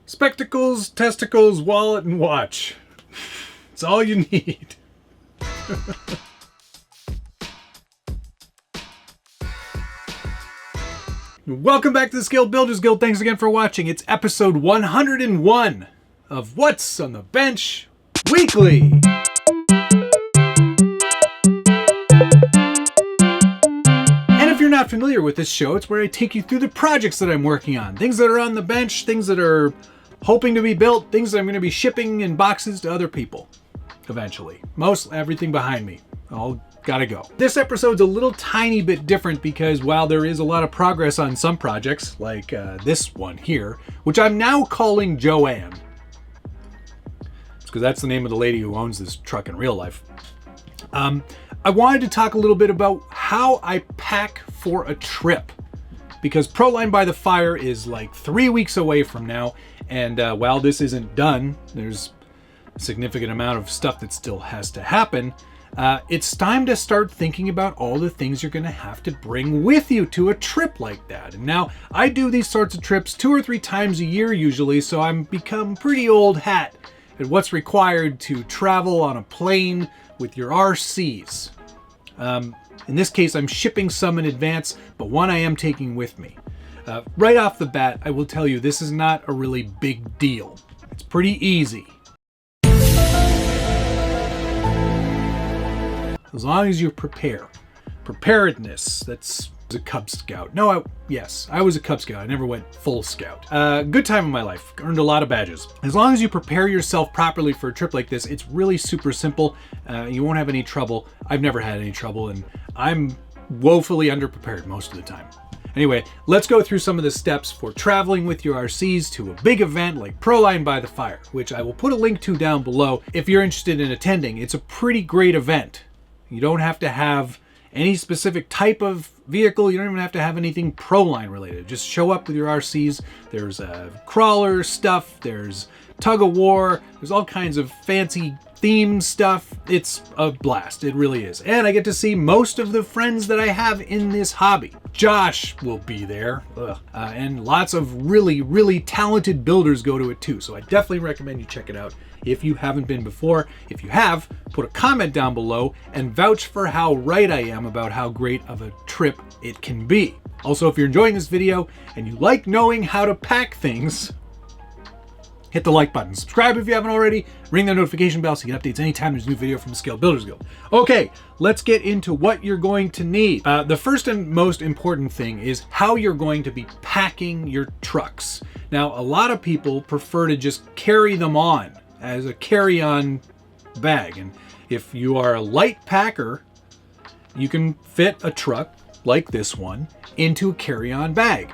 Spectacles, testicles, wallet, and watch. It's all you need. Welcome back to the Scale Builders Guild. Thanks again for watching. It's episode 101 of What's on the Bench Weekly. And if you're not familiar with this show, it's where I take you through the projects that I'm working on. Things that are on the bench, things that are hoping to be built, things that I'm going to be shipping in boxes to other people eventually. Most everything behind me. All gotta go. This episode's a little tiny bit different because while there is a lot of progress on some projects, like this one here, which I'm now calling Joanne, because that's the name of the lady who owns this truck in real life. I wanted to talk a little bit about how I pack for a trip, because Proline by the Fire is like 3 weeks away from now, and while this isn't done, there's a significant amount of stuff that still has to happen. It's time to start thinking about all the things you're going to have to bring with you to a trip like that. And now I do these sorts of trips 2 or 3 times a year usually, so I'm become pretty old hat at what's required to travel on a plane with your RCs. In this case, I'm shipping some in advance, but one I am taking with me. Right off the bat, I will tell you this is not a really big deal. It's pretty easy. As long as you prepare. Preparedness, that's a Cub Scout. No, yes, I was a Cub Scout. I never went full Scout. Good time in my life. Earned a lot of badges. As long as you prepare yourself properly for a trip like this, it's really super simple. You won't have any trouble. I've never had any trouble, and I'm woefully underprepared most of the time. Anyway, let's go through some of the steps for traveling with your RCs to a big event like Proline by the Fire, which I will put a link to down below if you're interested in attending. It's a pretty great event. You don't have to have any specific type of vehicle. You don't even have to have anything Proline related. Just show up with your RCs. There's crawler stuff. There's tug of war. There's all kinds of fancy theme stuff. It's a blast. It really is. And I get to see most of the friends that I have in this hobby. Josh will be there. And lots of really, really talented builders go to it too. So I definitely recommend you check it out if you haven't been before. If you have, put a comment down below and vouch for how right I am about how great of a trip it can be. Also, if you're enjoying this video and you like knowing how to pack things, hit the like button. Subscribe if you haven't already. Ring the notification bell so you get updates anytime there's a new video from the Scale Builders Guild. Okay, let's get into what you're going to need. The first and most important thing is how you're going to be packing your trucks. Now, a lot of people prefer to just carry them on as a carry-on bag. And if you are a light packer, you can fit a truck like this one into a carry-on bag.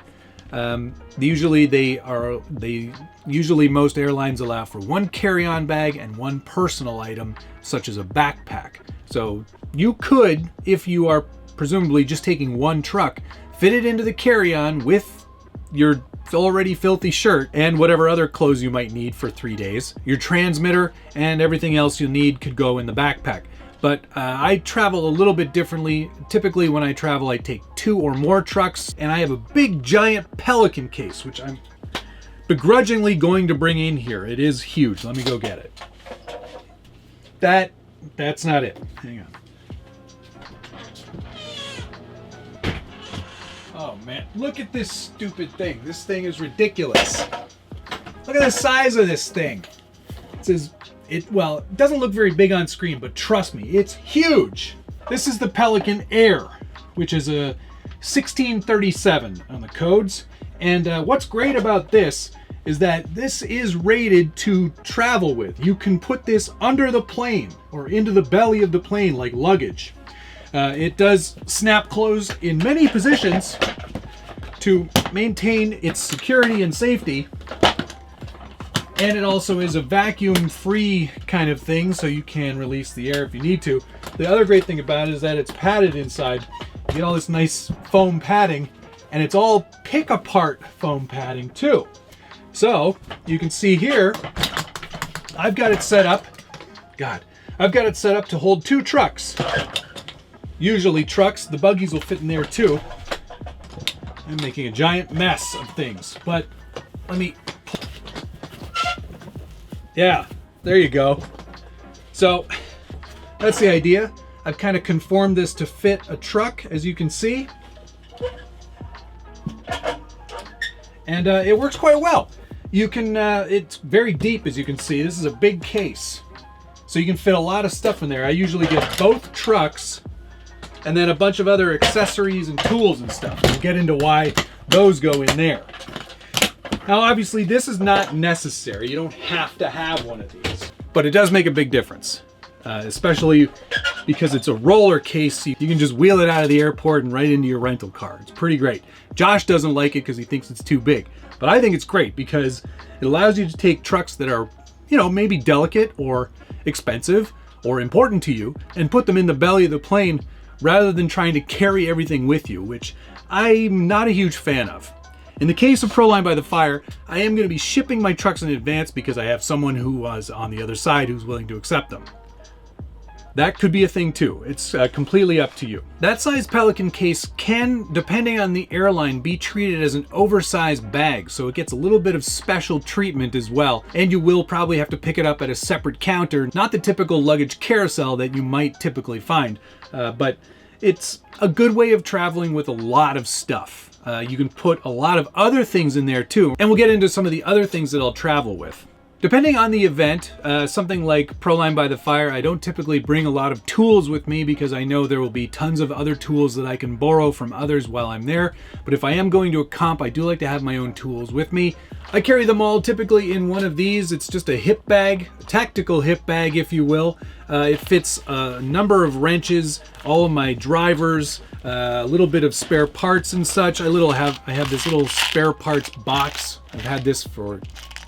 Usually most airlines allow for one carry-on bag and one personal item, such as a backpack. So you could, if you are presumably just taking one truck, fit it into the carry-on with your already filthy shirt and whatever other clothes you might need for 3 days. Your transmitter and everything else you'll need could go in the backpack. But I travel a little bit differently. Typically when I travel, I take 2 or more trucks, and I have a big giant Pelican case, which I'm begrudgingly going to bring in here. It is huge. Let me go get it. That's not it. Hang on. Oh man, look at this stupid thing. This thing is ridiculous. Look at the size of this thing. It doesn't look very big on screen, but trust me, it's huge. This is the Pelican Air, which is a 1637 on the codes. And what's great about this is that this is rated to travel with. You can put this under the plane or into the belly of the plane like luggage. It does snap close in many positions to maintain its security and safety. And it also is a vacuum-free kind of thing, so you can release the air if you need to. The other great thing about it is that it's padded inside. You get all this nice foam padding, and it's all pick-apart foam padding too. So you can see here, I've got it set up. I've got it set up to hold 2 trucks. Usually trucks, the buggies will fit in there too. I'm making a giant mess of things, but let me Yeah, there you go. So that's the idea. I've kind of conformed this to fit a truck, as you can see. And it works quite well. You can, it's very deep, as you can see. This is a big case. So you can fit a lot of stuff in there. I usually get both trucks and then a bunch of other accessories and tools and stuff. We'll get into why those go in there. Now, obviously, this is not necessary. You don't have to have one of these. But it does make a big difference, especially because it's a roller case. You can just wheel it out of the airport and right into your rental car. It's pretty great. Josh doesn't like it because he thinks it's too big. But I think it's great because it allows you to take trucks that are, you know, maybe delicate or expensive or important to you and put them in the belly of the plane rather than trying to carry everything with you, which I'm not a huge fan of. In the case of Proline by the Fire, I am going to be shipping my trucks in advance because I have someone who was on the other side who's willing to accept them. That could be a thing too. It's completely up to you. That size Pelican case can, depending on the airline, be treated as an oversized bag, so it gets a little bit of special treatment as well, and you will probably have to pick it up at a separate counter, not the typical luggage carousel that you might typically find, but it's a good way of traveling with a lot of stuff. You can put a lot of other things in there too, and we'll get into some of the other things that I'll travel with. Depending on the event, something like Proline by the Fire, I don't typically bring a lot of tools with me because I know there will be tons of other tools that I can borrow from others while I'm there. But if I am going to a comp, I do like to have my own tools with me. I carry them all typically in one of these. It's just a hip bag, a tactical hip bag, if you will. It fits a number of wrenches, all of my drivers, a little bit of spare parts and such. I have this little spare parts box. I've had this for,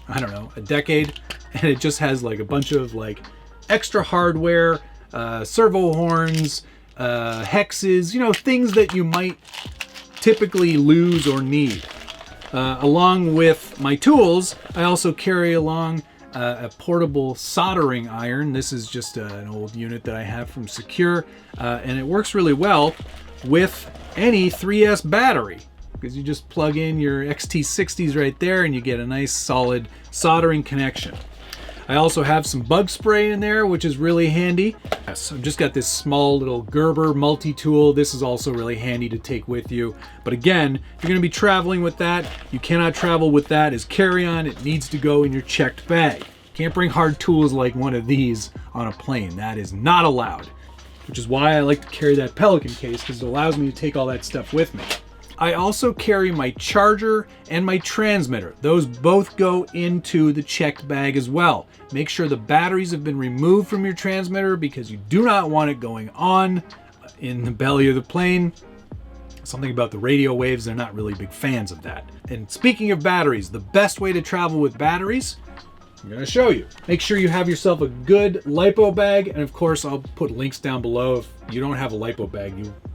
I don't know, a decade, and it just has like a bunch of like extra hardware, servo horns, hexes, you know, things that you might typically lose or need. Along with my tools, I also carry along a portable soldering iron. This is just an old unit that I have from Secure, and it works really well with any 3S battery, because you just plug in your XT60s right there and you get a nice solid soldering connection. I also have some bug spray in there, which is really handy. Yes, I've just got this small little Gerber multi-tool. This is also really handy to take with you. But again, if you're gonna be traveling with that, you cannot travel with that as carry-on. It needs to go in your checked bag. You can't bring hard tools like one of these on a plane. That is not allowed, which is why I like to carry that Pelican case, because it allows me to take all that stuff with me. I also carry my charger and my transmitter. Those both go into the checked bag as well. Make sure the batteries have been removed from your transmitter because you do not want it going on in the belly of the plane. Something about the radio waves, they're not really big fans of that. And speaking of batteries, the best way to travel with batteries, I'm going to show you. Make sure you have yourself a good LiPo bag, and of course I'll put links down below. If you don't have a LiPo bag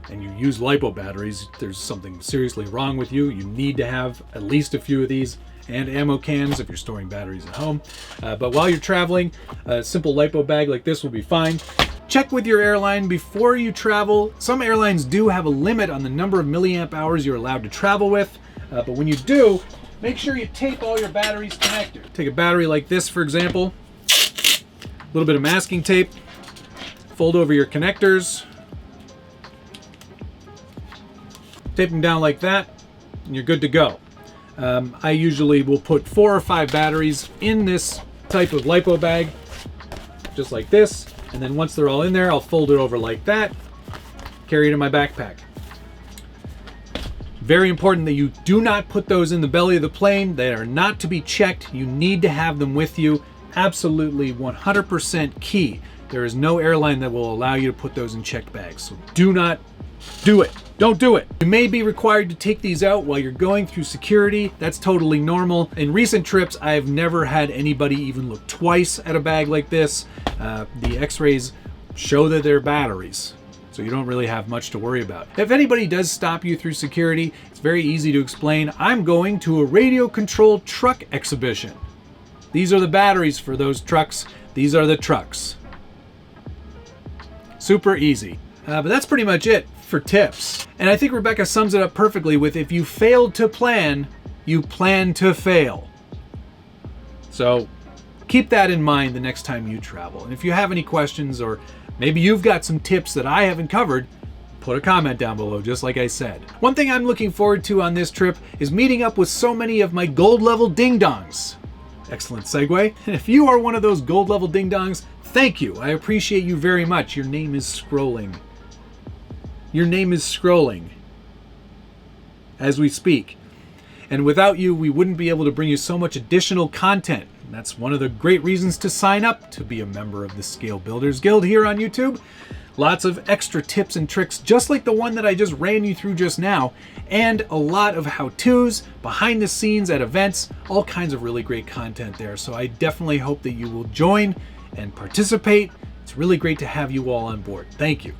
and you use LiPo batteries, there's something seriously wrong with you. You need to have at least a few of these, and ammo cans if you're storing batteries at home. But while you're traveling, a simple LiPo bag like this will be fine. Check with your airline before you travel. Some airlines do have a limit on the number of milliamp hours you're allowed to travel with, but when you do, make sure you tape all your batteries connected. Take a battery like this, for example, a little bit of masking tape, fold over your connectors, tape them down like that, and you're good to go. I usually will put 4 or 5 batteries in this type of LiPo bag, just like this, and then once they're all in there, I'll fold it over like that, carry it in my backpack. Very important that you do not put those in the belly of the plane. They are not to be checked. You need to have them with you. Absolutely 100% key. There is no airline that will allow you to put those in checked bags. So do not do it. Don't do it. You may be required to take these out while you're going through security. That's totally normal. In recent trips, I've never had anybody even look twice at a bag like this. The x-rays show that they're batteries, so you don't really have much to worry about. If anybody does stop you through security, it's very easy to explain. I'm going to a radio-controlled truck exhibition. These are the batteries for those trucks. These are the trucks. Super easy. But that's pretty much it for tips. And I think Rebecca sums it up perfectly with, if you failed to plan, you plan to fail. So keep that in mind the next time you travel. And if you have any questions, or maybe you've got some tips that I haven't covered, put a comment down below, just like I said. One thing I'm looking forward to on this trip is meeting up with so many of my gold level ding-dongs. Excellent segue. And if you are one of those gold level ding-dongs, thank you. I appreciate you very much. Your name is scrolling. Your name is scrolling as we speak. And without you, we wouldn't be able to bring you so much additional content. And that's one of the great reasons to sign up to be a member of the Scale Builders Guild here on YouTube. Lots of extra tips and tricks, just like the one that I just ran you through just now, and a lot of how-tos, behind the scenes at events, all kinds of really great content there. So I definitely hope that you will join and participate. It's really great to have you all on board. Thank you.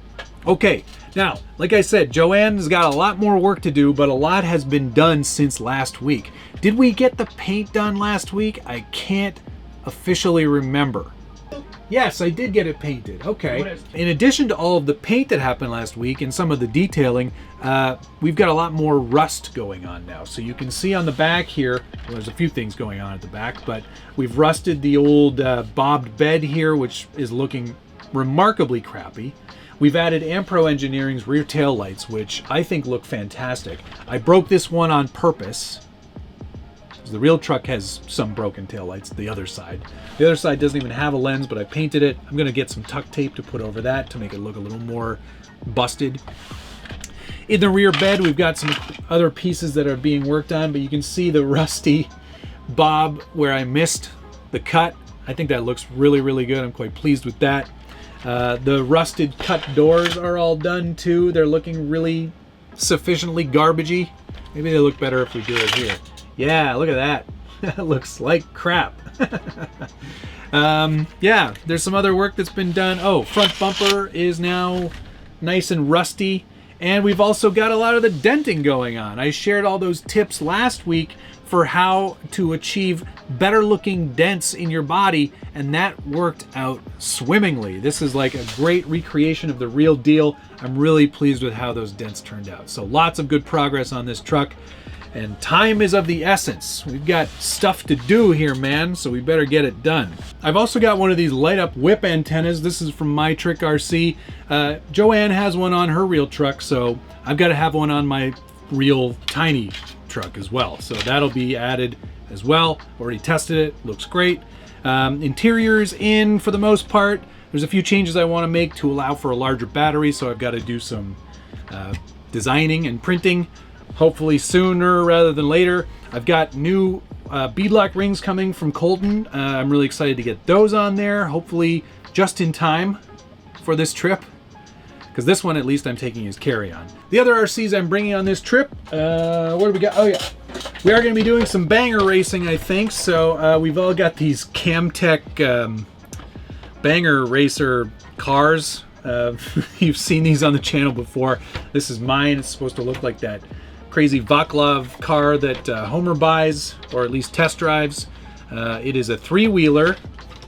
Okay, now, like I said, Joanne's got a lot more work to do, but a lot has been done since last week. Did we get the paint done last week? I can't officially remember. Yes, I did get it painted. Okay. In addition to all of the paint that happened last week and some of the detailing, we've got a lot more rust going on now. So you can see on the back here, well, there's a few things going on at the back, but we've rusted the old bobbed bed here, which is looking remarkably crappy. We've added Ampro Engineering's rear tail lights, which I think look fantastic. I broke this one on purpose. The real truck has some broken taillights, the other side. The other side doesn't even have a lens, but I painted it. I'm gonna get some tuck tape to put over that to make it look a little more busted. In the rear bed, we've got some other pieces that are being worked on, but you can see the rusty bob where I missed the cut. I think that looks really, really good. I'm quite pleased with that. The rusted cut doors are all done too. They're looking really sufficiently garbagey. Maybe they look better if we do it here. Yeah, look at that. That looks like crap. Yeah, there's some other work that's been done. Oh, front bumper is now nice and rusty. And we've also got a lot of the denting going on. I shared all those tips last week for how to achieve better looking dents in your body, and that worked out swimmingly. This is like a great recreation of the real deal. I'm really pleased with how those dents turned out. So lots of good progress on this truck. And time is of the essence. We've got stuff to do here, man, so we better get it done. I've also got one of these light up whip antennas. This is from My Trick RC. Joanne has one on her real truck, so I've got to have one on my real tiny truck as well. So that'll be added as well. Already tested it, looks great. Interior's in for the most part. There's a few changes I want to make to allow for a larger battery, so I've got to do some designing and printing. Hopefully sooner rather than later. I've got new beadlock rings coming from Colton. I'm really excited to get those on there, hopefully just in time for this trip, because this one at least I'm taking as carry-on. The other RCs I'm bringing on this trip, what do we got? Oh yeah, we are going to be doing some banger racing, I think. So we've all got these Camtech banger racer cars. You've seen these on the channel before. This is mine. It's supposed to look like that crazy Vaclav car that Homer buys, or at least test drives. It is a three-wheeler.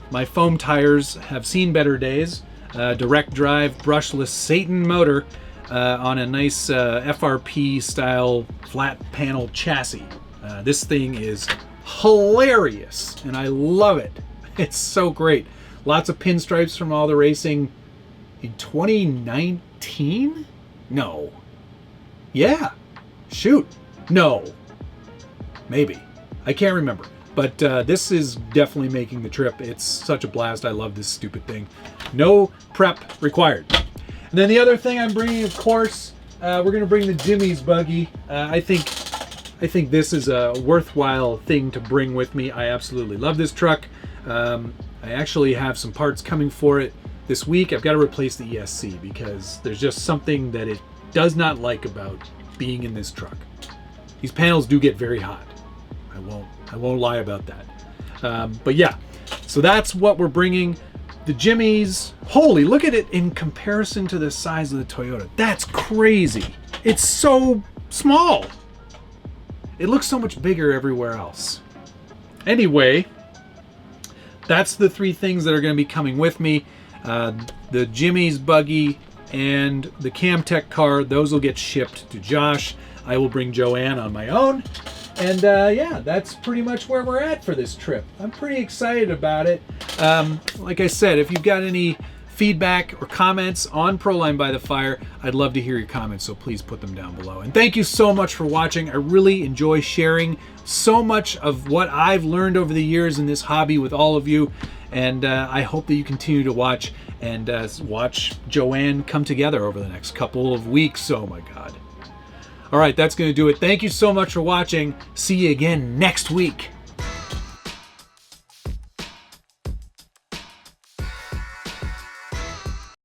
My foam tires have seen better days. Direct drive, brushless Satan motor on a nice FRP style flat panel chassis. This thing is hilarious and I love it. It's so great. Lots of pinstripes from all the racing in 2019? No. Yeah. Shoot. No. Maybe. I can't remember. But this is definitely making the trip. It's such a blast. I love this stupid thing. No prep required. And then the other thing I'm bringing, of course, we're going to bring the Jimmy's buggy. I think this is a worthwhile thing to bring with me. I absolutely love this truck. I actually have some parts coming for it this week. I've got to replace the ESC because there's just something that it does not like about being in this truck. These panels do get very hot. I won't lie about that. But yeah, so that's what we're bringing. The Jimmy's, holy, look at it in comparison to the size of the Toyota. That's crazy. It's so small. It looks so much bigger everywhere else. Anyway, that's the three things that are going to be coming with me. The Jimmy's buggy and the Camtech car, those will get shipped to Josh. I will bring Joanne on my own. And yeah, that's pretty much where we're at for this trip. I'm pretty excited about it. Like I said, if you've got any feedback or comments on Proline by the Fire, I'd love to hear your comments, so please put them down below. And thank you so much for watching. I really enjoy sharing so much of what I've learned over the years in this hobby with all of you. And I hope that you continue to watch and watch Joanne come together over the next couple of weeks. Oh my God. All right, that's going to do it. Thank you so much for watching. See you again next week.